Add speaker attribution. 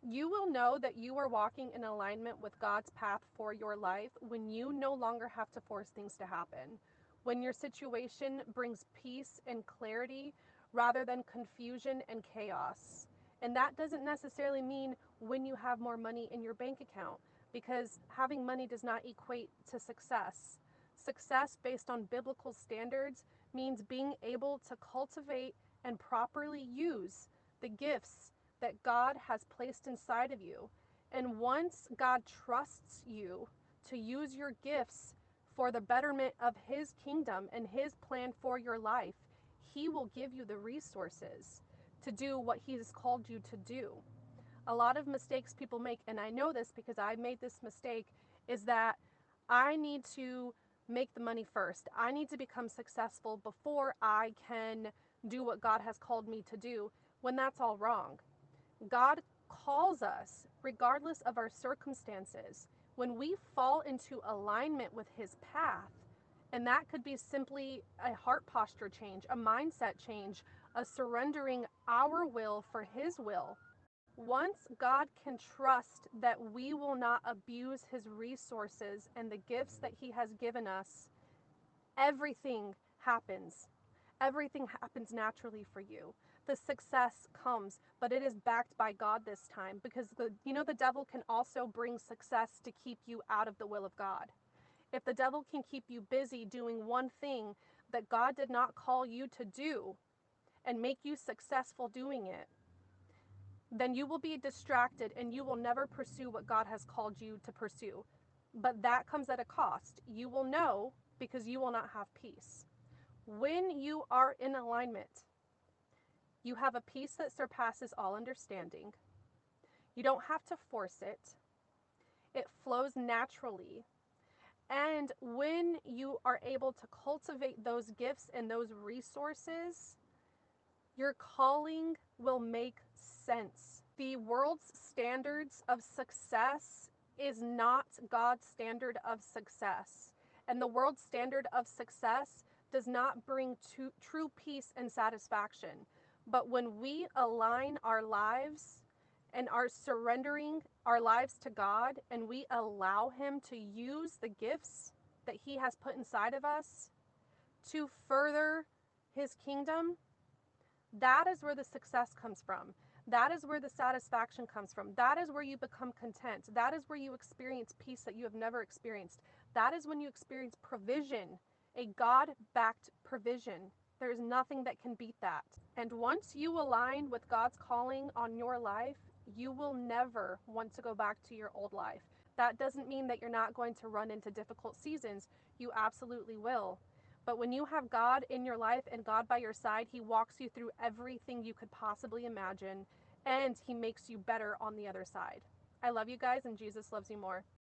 Speaker 1: You will know that you are walking in alignment with God's path for your life when you no longer have to force things to happen. When your situation brings peace and clarity rather than confusion and chaos. And that doesn't necessarily mean when you have more money in your bank account, because having money does not equate to success. Success based on biblical standards means being able to cultivate and properly use the gifts that God has placed inside of you. And once God trusts you to use your gifts for the betterment of His kingdom and His plan for your life, He will give you the resources to do what He has called you to do. A lot of mistakes people make, and I know this because I made this mistake, is that I need to make the money first. I need to become successful before I can do what God has called me to do, when that's all wrong. God calls us, regardless of our circumstances, when we fall into alignment with His path. And that could be simply a heart posture change, a mindset change, a surrendering our will for His will. Once God can trust that we will not abuse His resources and the gifts that He has given us, everything happens. Everything happens naturally for you. The success comes, but it is backed by God this time, because the devil can also bring success to keep you out of the will of God. If the devil can keep you busy doing one thing that God did not call you to do and make you successful doing it, then you will be distracted and you will never pursue what God has called you to pursue. But that comes at a cost. You will know, because you will not have peace. When you are in alignment, you have a peace that surpasses all understanding. You don't have to force it. It flows naturally. And when you are able to cultivate those gifts and those resources, your calling will make sense. The world's standards of success is not God's standard of success. And the world's standard of success does not bring true peace and satisfaction. But when we align our lives and are surrendering our lives to God, and we allow Him to use the gifts that He has put inside of us to further His kingdom, that is where the success comes from. That is where the satisfaction comes from. That is where you become content. That is where you experience peace that you have never experienced. That is when you experience provision, a God-backed provision. There's nothing that can beat that. And once you align with God's calling on your life, you will never want to go back to your old life. That doesn't mean that you're not going to run into difficult seasons. You absolutely will. But when you have God in your life and God by your side, He walks you through everything you could possibly imagine, and He makes you better on the other side. I love you guys, and Jesus loves you more.